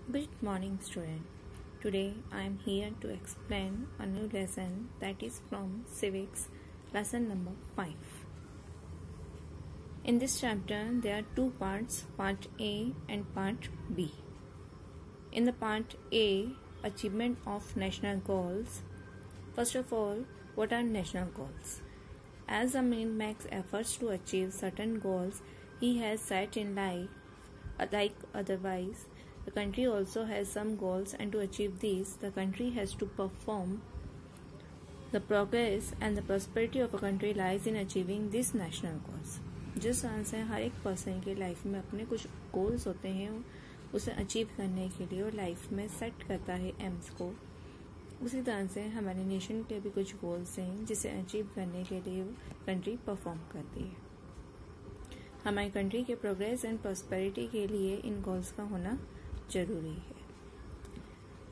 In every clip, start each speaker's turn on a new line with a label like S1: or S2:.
S1: Good morning, student. Today I am here to explain a new lesson that is from Civics, lesson number 5. In this chapter, there are two parts, part A and part B. In the part A, achievement of national goals. First of all, what are national goals? As a man makes efforts to achieve certain goals he has set in life, otherwise, the country also has some goals, and to achieve these, the country has to perform. The progress and the prosperity of a country lies in achieving these national goals. जिस तरह से हर एक person की life में अपने कुछ goals होते हैं उसे अचीव करने के लिए और लाइफ में सेट करता है एम्स को, उसी तरह से हमारे नेशन के भी कुछ गोल्स हैं जिसे अचीव करने के लिए कंट्री परफॉर्म करती है. हमारी कंट्री के प्रोग्रेस एंड प्रॉस्पेरिटी के लिए इन गोल्स का होना जरूरी है.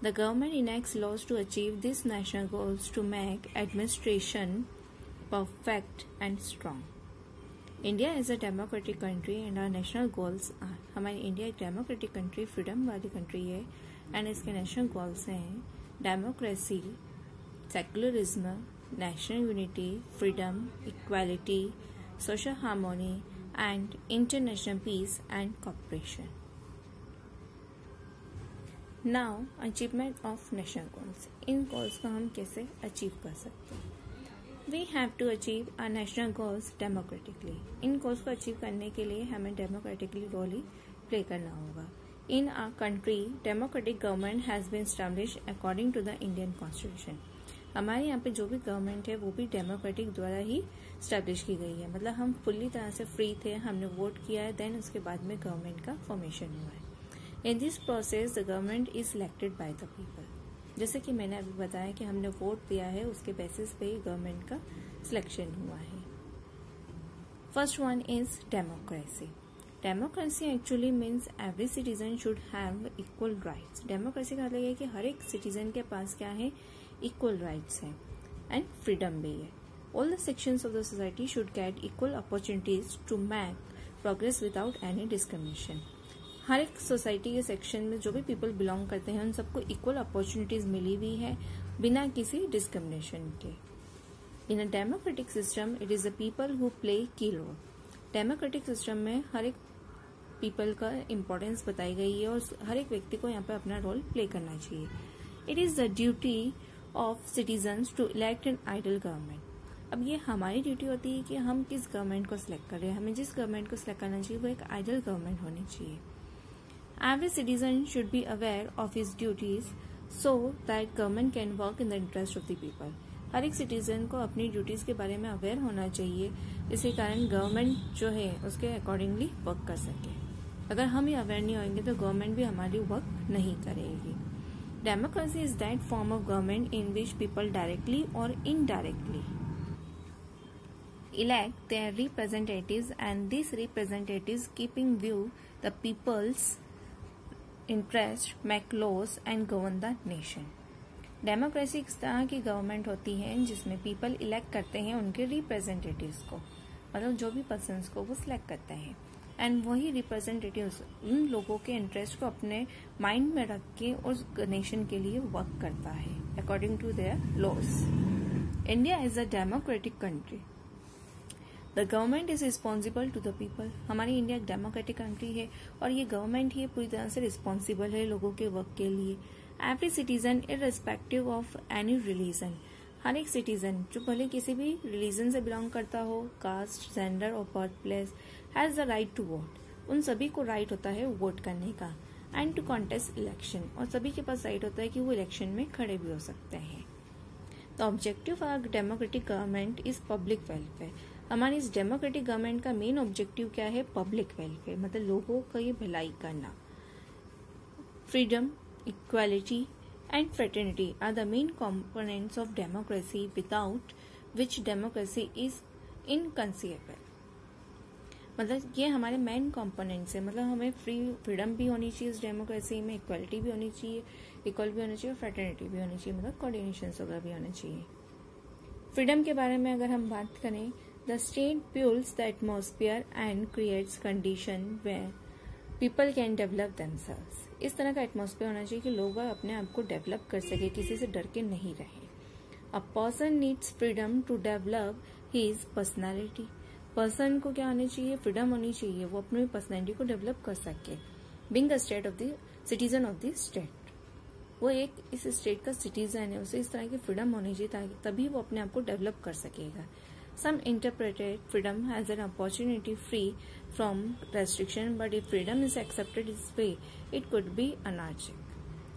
S1: The government enacts laws to achieve these national goals to make administration perfect and strong. India is a democratic country and our national goals are. हमारी इंडिया एक democratic country, freedom वाली country है and इसके national goals हैं democracy, secularism, national unity, freedom, equality, social harmony and international peace and cooperation. Now achievement of national goals. इन goals को हम कैसे अचीव कर सकते हैं? We have to achieve our national goals democratically. इन गोल्स को अचीव करने के लिए हमें डेमोक्रेटिकली रोल ही प्ले करना होगा. In our country democratic government has been established according to the Indian constitution. हमारे यहाँ पे जो भी गवर्नमेंट है वो भी डेमोक्रेटिक द्वारा ही स्टैब्लिश की गई है. मतलब हम फुल्ली तरह से फ्री थे, हमने वोट किया है, देन उसके बाद में गवर्नमेंट का फॉर्मेशन हुआ है. In this process, the government is elected by the people. जैसे कि मैंने अभी बताया कि हमने वोट दिया है, उसके बेसिस पे ही गवर्नमेंट का सिलेक्शन हुआ है. First one is democracy. Democracy actually means every citizen should have equal rights. Democracy का मतलब है कि हर एक सिटीजन के पास क्या है, इक्वल राइट्स हैं एंड फ्रीडम भी है. All the sections of the society should get equal opportunities to make progress without any discrimination. हर एक सोसाइटी के सेक्शन में जो भी पीपल बिलोंग करते हैं उन सबको इक्वल अपॉर्चुनिटीज मिली हुई है बिना किसी डिस्क्रिमिनेशन के. In a democratic system it is the people who play key role. Democratic system में हर एक पीपल का इम्पोर्टेंस बताई गई है और हर एक व्यक्ति को यहाँ पे अपना रोल प्ले करना चाहिए. It is the duty of citizens to elect an ideal government. अब ये हमारी ड्यूटी होती है कि हम किस गवर्नमेंट को सिलेक्ट कर रहे हैं. हमें जिस गवर्नमेंट को सिलेक्ट करना चाहिए वो एक आइडल गवर्नमेंट होनी चाहिए. Every citizen should be aware of his duties so that government can work in the interest of the people. हर एक सिटीजन को अपनी ड्यूटीज के बारे में अवेयर होना चाहिए, इसी कारण गवर्नमेंट जो है उसके अकॉर्डिंगली वर्क कर सके. अगर हम ही अवेयर नहीं होंगे तो गवर्नमेंट भी हमारी वर्क नहीं करेगी. Democracy is that form of government in which people directly और indirectly elect their representatives and these representatives keep in view the people's interest, make laws and govern the nation. Democracy इस तरह की government होती है जिसमें people elect करते हैं उनके रिप्रेजेंटेटिव्स को, मतलब जो भी पर्सन्स को वो सिलेक्ट करते हैं एंड वही रिप्रेजेंटेटिव्स उन लोगों के इंटरेस्ट को अपने माइंड में रख के उस नेशन के लिए वर्क करता है according to their laws. India is a democratic country. The government is responsible to the people. हमारी इंडिया एक डेमोक्रेटिक कंट्री है और ये गवर्नमेंट ही पूरी तरह से रिस्पॉन्सिबल है लोगों के वर्क के लिए. Every citizen irrespective of any religion. हर एक सिटीजन जो भले किसी भी रिलीजन से बिलोंग करता हो, कास्ट, जेंडर और birth place, has the right to vote. उन सभी को राइट होता है वोट करने का एंड टू कॉन्टेस्ट इलेक्शन. और सभी के पास राइट होता है कि वो इलेक्शन में खड़े भी हो सकते हैं. The objective of democratic government is public welfare. हमारी इस डेमोक्रेटिक गवर्नमेंट का मेन ऑब्जेक्टिव क्या है, पब्लिक वेलफेयर, मतलब लोगों का ये भलाई करना. Freedom, equality and fraternity are the main components of democracy without which democracy is inconceivable. मतलब ये हमारे मेन कंपोनेंट्स है. मतलब हमें फ्रीडम भी होनी चाहिए इस डेमोक्रेसी में, इक्वालिटी भी होनी चाहिए, इक्वल भी होनी चाहिए, फ्रेटर्निटी भी होनी चाहिए, मतलब कोऑर्डिनेशन वगैरह भी होना चाहिए. फ्रीडम के बारे में अगर हम बात करें, the state builds the atmosphere and creates conditions where people can develop themselves. इस तरह का एटमॉस्फेयर होना चाहिए कि लोग अपने आप को डेवलप कर सके, किसी से डर के नहीं रहे। A person needs freedom to develop his personality. Person को क्या होनी चाहिए, फ्रीडम होनी चाहिए, वो अपनी पर्सनैलिटी को डेवलप कर सके। Being a state of the citizen of the state, वो एक इस स्टेट का सिटीजन है, उसे इस तरह की फ्रीडम होनी चाहिए ताकि तभी वो अपने आप को डेवलप कर सकेगा। Some interpreted freedom as an opportunity free from restriction, but if freedom is accepted this way, it could be anarchic.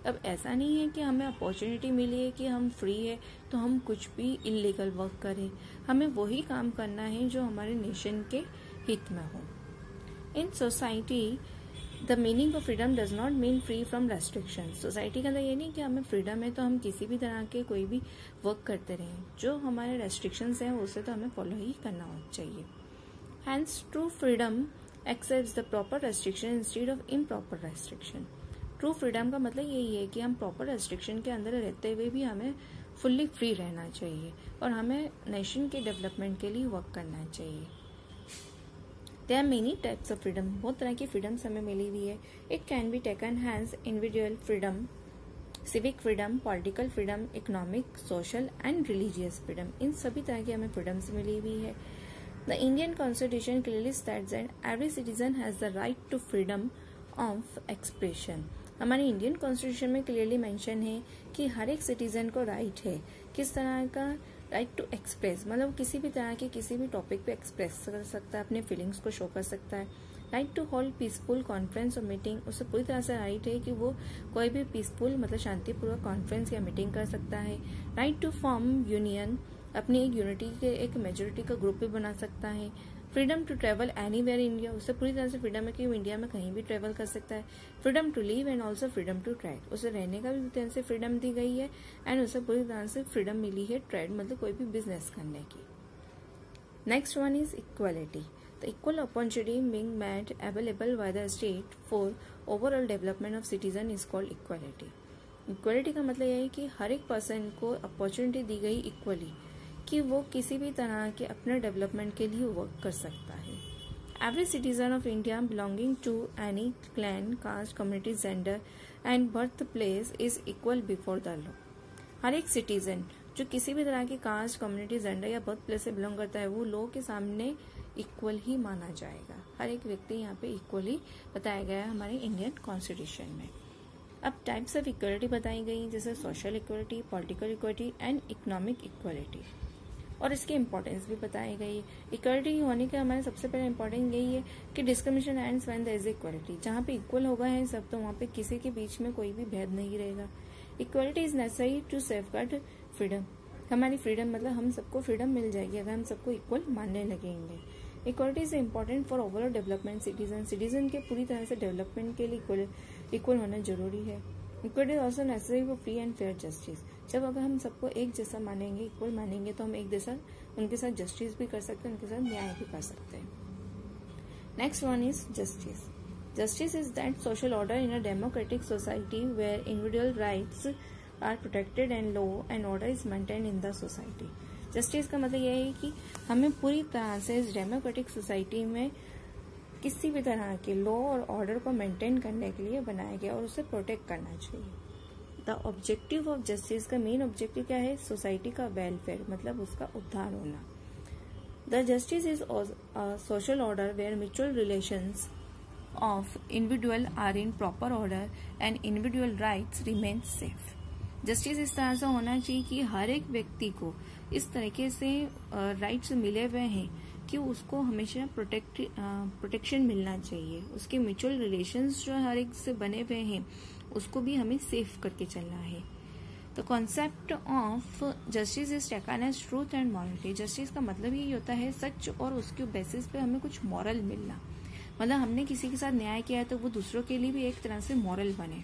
S1: अब ऐसा नहीं है कि हमें अपॉर्चुनिटी मिली है कि हम फ्री है तो हम कुछ भी इलीगल वर्क करें। हमें वही काम करना है जो हमारे नेशन के हित में हो। In society the meaning of freedom does not mean free from restriction. Society का अंदर ये नहीं कि हमें फ्रीडम है तो हम किसी भी तरह के कोई भी वर्क करते रहें। जो हमारे रेस्ट्रिक्शंस हैं उसे तो हमें फॉलो ही करना चाहिए। Hence true freedom accepts the proper restriction instead of improper restriction. True freedom का मतलब यही है कि हम प्रॉपर रेस्ट्रिक्शन के अंदर रहते हुए भी हमें फुल्ली फ्री रहना चाहिए और हमें नेशन के डेवलपमेंट के लिए वर्क करना चाहिए। There are many types of freedom. बहुत तरह की फ्रीडम्स हमें मिली हुई है। It can be taken as individual freedom, civic freedom, political freedom, economic, social and religious freedom. इन सभी तरह की हमें फ्रीडम्स मिली हुई है। The Indian Constitution clearly states that every citizen has the right to freedom of expression. हमारे Indian constitution में clearly mention है कि हर एक सिटीजन को राइट है, किस तरह का राइट टू एक्सप्रेस, मतलब किसी भी तरह के किसी भी टॉपिक पे एक्सप्रेस कर सकता है, अपने फीलिंग्स को शो कर सकता है। Right to hold peaceful conference और मीटिंग, उसे पूरी तरह से राइट है कि वो कोई भी पीसफुल मतलब शांतिपूर्वक कॉन्फ्रेंस या मीटिंग कर सकता है। राइट टू फॉर्म यूनियन, अपनी एक यूनिटी के एक मेजोरिटी का ग्रुप भी बना सकता है। Freedom to travel anywhere India, उससे पूरी तरह से फ्रीडम है कि वो इंडिया में कहीं भी ट्रेवल कर सकता है। Freedom to live and also freedom to trade, उसे रहने का भी पूरी तरह से फ्रीडम दी गई है एंड उसे पूरी तरह से फ्रीडम मिली है ट्रेड मतलब कोई भी बिजनेस करने की। Next one is equality. The equal opportunity being made available by the state for overall development of citizen is called equality. Equality का मतलब यह है कि हर एक पर्सन को अपॉर्चुनिटी दी गई इक्वली कि वो किसी भी तरह के अपने डेवलपमेंट के लिए वर्क कर सकता है। Every citizen of India belonging to any clan, caste, community, gender and birth place is equal before the law. हर एक सिटीजन जो किसी भी तरह की कास्ट, कम्युनिटी, जेंडर या बर्थ प्लेस से बिलोंग करता है वो लॉ के सामने इक्वल ही माना जाएगा। हर एक व्यक्ति यहाँ पे इक्वली बताया गया है हमारे इंडियन कॉन्स्टिट्यूशन में। अब टाइप्स ऑफ इक्वलिटी बताई गई जैसे social equality, political equality and economic equality, और इसकी इंपॉर्टेंस भी बताई गई। इक्वलिटी होने का हमारे सबसे पहले इंपॉर्टेंट यही है कि discrimination ends when there is equality. जहाँ पे इक्वल होगा है सब तो वहाँ पे किसी के बीच में कोई भी भेद नहीं रहेगा। Equality is necessary to safeguard freedom. हमारी फ्रीडम मतलब हम सबको फ्रीडम मिल जाएगी अगर हम सबको इक्वल मानने लगेंगे। Equality is important for overall development citizen के पूरी तरह से डेवलपमेंट के लिए इक्वल होना जरूरी है। Equality is also necessary for free and fair justice. जब अगर हम सबको एक जैसा मानेंगे, इक्वल मानेंगे, तो हम एक जैसा उनके साथ जस्टिस भी कर सकते हैं, उनके साथ न्याय भी कर सकते हैं। Next one is justice. Justice is that social order in a democratic society where individual rights are protected and law and order is maintain in the society. Justice का मतलब यह है कि हमें पूरी तरह से इस डेमोक्रेटिक सोसाइटी में किसी भी तरह के लॉ और ऑर्डर को मेंटेन करने के लिए बनाया गया और उसे प्रोटेक्ट करना चाहिए। द ऑब्जेक्टिव ऑफ जस्टिस का मेन ऑब्जेक्टिव क्या है? सोसाइटी का वेलफेयर मतलब उसका उद्धार होना। The justice is a social order where mutual relations of individual are in proper order and individual rights remain safe. Justice इस तरह से होना चाहिए कि हर एक व्यक्ति को इस तरीके से राइट्स मिले हुए हैं कि उसको हमेशा प्रोटेक्शन मिलना चाहिए। उसके म्यूचुअल रिलेशंस जो हर एक से बने हुए हैं उसको भी हमें सेफ करके चलना है। The concept of justice is taken as truth and morality. Justice का मतलब यही होता है सच और उसके बेसिस पे हमें कुछ मॉरल मिलना, मतलब हमने किसी के साथ न्याय किया है तो वो दूसरों के लिए भी एक तरह से मॉरल बने।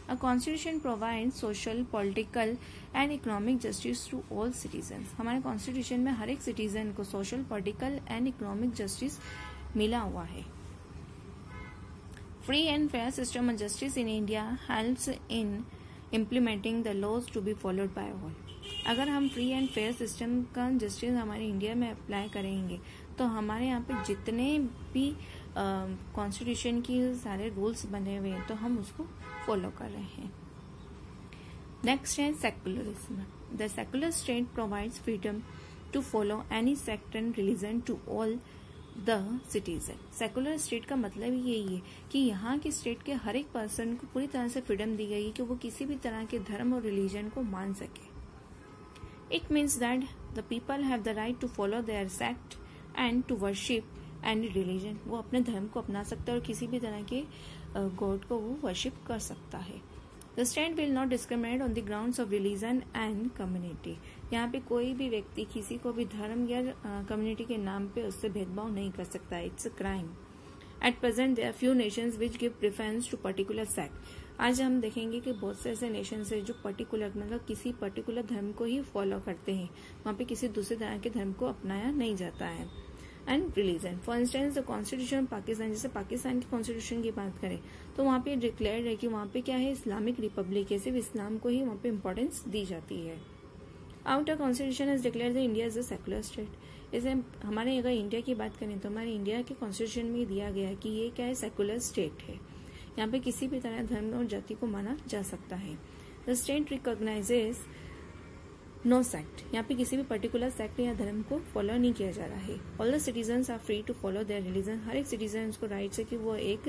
S1: A constitution provides social, political and economic justice to all citizens. हमारे कॉन्स्टिट्यूशन में हर एक सिटीजन को social, political and economic justice मिला हुआ है। Free and fair system of justice in India helps in implementing the laws to be followed by all. अगर हम फ्री एंड फेयर सिस्टम का जस्टिस हमारे इंडिया में अप्लाई करेंगे तो हमारे यहाँ पे जितने भी कॉन्स्टिट्यूशन की सारे रूल्स बने हुए हैं तो हम उसको फॉलो कर रहे हैं। नेक्स्ट है secularism. The secular state provides freedom to follow any sect and religion to all the citizen. Secular state का मतलब ही यही है कि यहाँ के स्टेट के हर एक पर्सन को पूरी तरह से फ्रीडम दी गई है कि वो किसी भी तरह के धर्म और रिलीजन को मान सके। It means that the people have the right to follow their sect and to worship any religion. वो अपने धर्म को अपना सकता है और किसी भी तरह के गॉड को वो वर्शिप कर सकता है। The state will not discriminate on the grounds of religion and community. यहाँ पे कोई भी व्यक्ति किसी को भी धर्म या कम्युनिटी के नाम पे उससे भेदभाव नहीं कर सकता। It's a crime. At present there are few nations which give preference to particular sect. आज हम देखेंगे कि बहुत से ऐसे नेशंस है जो पर्टिकुलर मतलब किसी पर्टिकुलर धर्म को ही फॉलो करते हैं, वहाँ पे किसी दूसरे तरह के धर्म को अपनाया नहीं जाता है। And religion, for instance the constitution of Pakistan, जैसे पाकिस्तान की कॉन्स्टिट्यूशन की बात करें तो वहाँ पे डिक्लेयर है कि वहाँ पे क्या है, इस्लामिक रिपब्लिक है, सिर्फ इस्लाम को ही वहाँ पे इम्पोर्टेंस दी जाती है। Outer constitution has declared the India is a secular state. जैसे हमारे अगर इंडिया की बात करें तो हमारे इंडिया के कॉन्स्टिट्यूशन में दिया गया है कि ये क्या है, सेकुलर स्टेट है। यहाँ पे किसी भी तरह धर्म और जाति को माना जा सकता है। The state recognises no sect. यहाँ पे किसी भी पर्टिकुलर सेक्ट या धर्म को फॉलो नहीं किया जा रहा है। All the citizens are free to follow their religion. हर एक सिटीजन को राइट है कि वो एक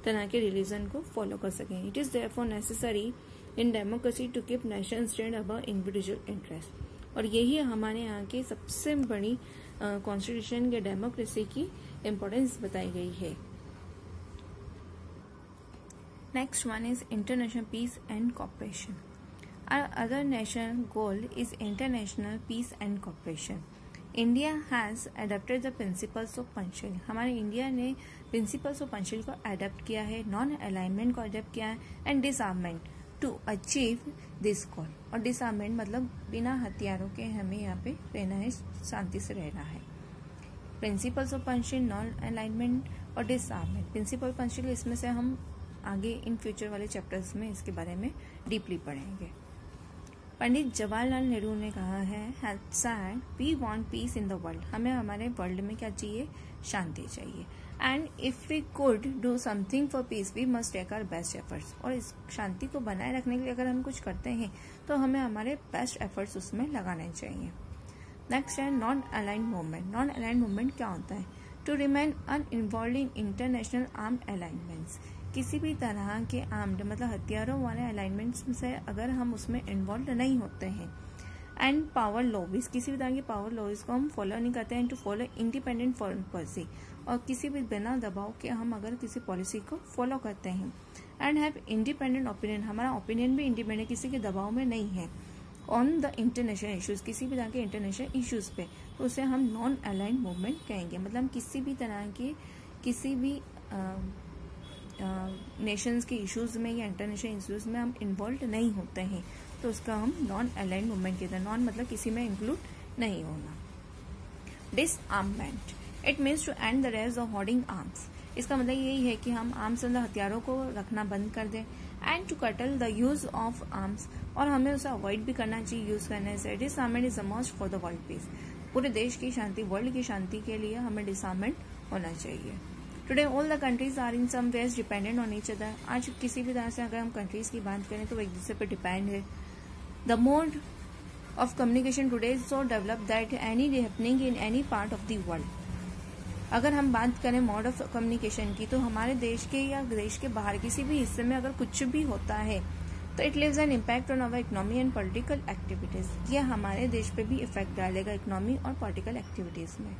S1: तरह के रिलीजन को फॉलो कर सकें। It is therefore necessary in democracy to keep nation state above individual interest. और यही हमारे यहाँ की सबसे बड़ी कॉन्स्टिट्यूशन या डेमोक्रेसी की इम्पोर्टेंस बताई गई है। Next one is international peace and cooperation. Our other national goal is international peace and cooperation. India has adopted the principles of Panchsheel. हमारे इंडिया ने प्रिंसिपल्स ऑफ पंचशील को अडेप्ट किया है, नॉन अलाइनमेंट को अडेप्ट किया है and disarmament to achieve this goal. और disarmament मतलब बिना हथियारों के हमें यहाँ पे रहना है, शांति से रहना है। Principles of Panchsheel, non alignment और डिसआर्ममेंट। प्रिंसिपल पंचशील इसमें से हम आगे इन फ्यूचर वाले चैप्टर्स में इसके बारे में डीपली पढ़ेंगे। पंडित जवाहरलाल नेहरू ने कहा है said we want peace in the world. हमें हमारे वर्ल्ड में क्या चाहिए, शांति चाहिए। And if we could do something for peace we must take our best efforts. और इस शांति को बनाए रखने के लिए अगर हम कुछ करते हैं तो हमें हमारे बेस्ट एफर्ट्स उसमें लगाने चाहिए। नेक्स्ट है non aligned movement. Non aligned movement क्या होता है, to remain uninvolved in international armed alignments. किसी भी तरह के आर्म्ड मतलब हथियारों वाले अलाइनमेंट्स से अगर हम उसमें इन्वॉल्व नहीं होते हैं। एंड पावर लॉबीज, किसी भी तरह की पावर लॉबीज को हम फॉलो नहीं करते हैं। To follow independent foreign policy, और किसी भी बिना दबाव के हम अगर किसी पॉलिसी को फॉलो करते हैं। एंड हैव इंडिपेंडेंट ओपिनियन, हमारा ओपिनियन भी इंडिपेंडेंट, किसी के दबाव में नहीं है। ऑन द इंटरनेशनल इश्यूज, किसी भी तरह के इंटरनेशनल इश्यूज पे, तो उसे हम नॉन अलाइंड मूवमेंट कहेंगे। मतलब किसी भी तरह के किसी भी नेशंस के इश्यूज में या इंटरनेशनल इश्यूज में हम इन्वॉल्व नहीं होते हैं, तो उसका हम नॉन अलाइंड मूवमेंट कहते हैं। नॉन मतलब किसी में इंक्लूड नहीं होना। Disarmament, it means to end the race of holding arms. इसका मतलब यही है कि हम आर्म्स मतलब हथियारों को रखना बंद कर दें। एंड टू कटल द यूज ऑफ आर्म्स, और हमें उसे अवॉइड भी करना चाहिए यूज करने से। Disarmament is the must for the world peace. पूरे देश की शांति, वर्ल्ड की शांति के लिए हमें डिसआर्ममेंट होना चाहिए। Today all the countries are in some ways dependent on each other. आज किसी भी तरह से अगर हम कंट्रीज की बात करें तो वो एक दूसरे पर डिपेंड है। The mode of communication today is so develop that any happening in any part of the world. अगर हम बात करें मोड ऑफ कम्युनिकेशन की, तो हमारे देश के या देश के बाहर किसी भी हिस्से में अगर कुछ भी होता है तो it leaves an impact on our economy and political activities. यह हमारे देश पे भी इफेक्ट डालेगा इकोनॉमी और पॉलिटिकल एक्टिविटीज में।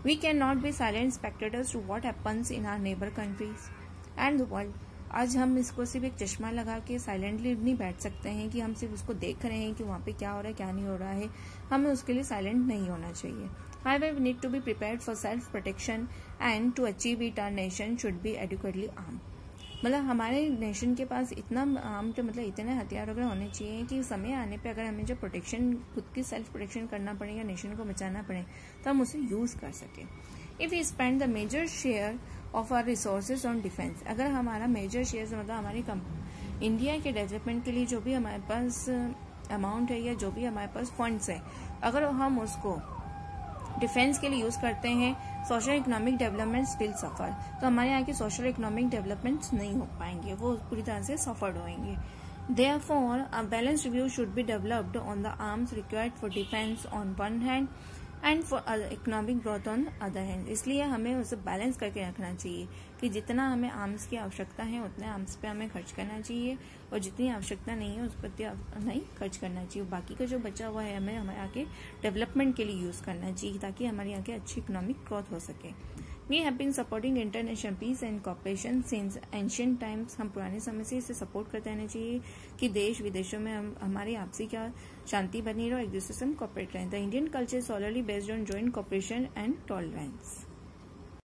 S1: We cannot be silent spectators to what happens in our neighbor countries and the world. आज हम इसको सिर्फ एक चश्मा लगा के साइलेंटली नहीं बैठ सकते हैं कि हम सिर्फ उसको देख रहे हैं कि वहाँ पे क्या हो रहा है क्या नहीं हो रहा है। हमें उसके लिए साइलेंट नहीं होना चाहिए। However, we need to be prepared for self protection and to achieve it our nation should be adequately armed. मतलब हमारे नेशन के पास इतना आर्म्ड मतलब इतने हथियार वगैरह होने चाहिए कि समय आने पे अगर हमें जो प्रोटेक्शन, खुद की सेल्फ प्रोटेक्शन करना पड़े या नेशन को बचाना पड़े तो हम उसे यूज कर सकें। If we spend the major share of our resources on defence, अगर हमारा मेजर शेयर मतलब हमारी इंडिया के डेवलपमेंट के लिए जो भी हमारे पास अमाउंट है या जो भी हमारे पास फंड्स है, अगर हम उसको डिफेंस के लिए यूज करते हैं, social economic developments will suffer. तो हमारे यहाँ के सोशल इकोनॉमिक डेवलपमेंट्स नहीं हो पाएंगे, वो पूरी तरह से सफर्ड होंगे। Therefore, a balanced review should be developed on the arms required for defense on one hand and for economic growth on the other hand। इसलिए हमें उसे बैलेंस करके रखना चाहिए कि जितना हमें आर्म्स की आवश्यकता है उतने आर्म्स पे हमें खर्च करना चाहिए, और जितनी आवश्यकता नहीं है उस पर नहीं खर्च करना चाहिए। बाकी का जो बचा हुआ है हमें हमारे यहाँ के डेवलपमेंट के लिए यूज करना चाहिए, ताकि हमारे यहाँ के अच्छी इकोनॉमिक ग्रोथ हो सके। We have been supporting international peace and cooperation since ancient times। हम पुराने समय से इसे सपोर्ट करते रहना चाहिए कि देश विदेशों में हमारी आपसी क्या शांति बनी रहे और एक दूसरे से हम कॉपरेट रहें। The Indian culture is solidly based on joint cooperation and tolerance.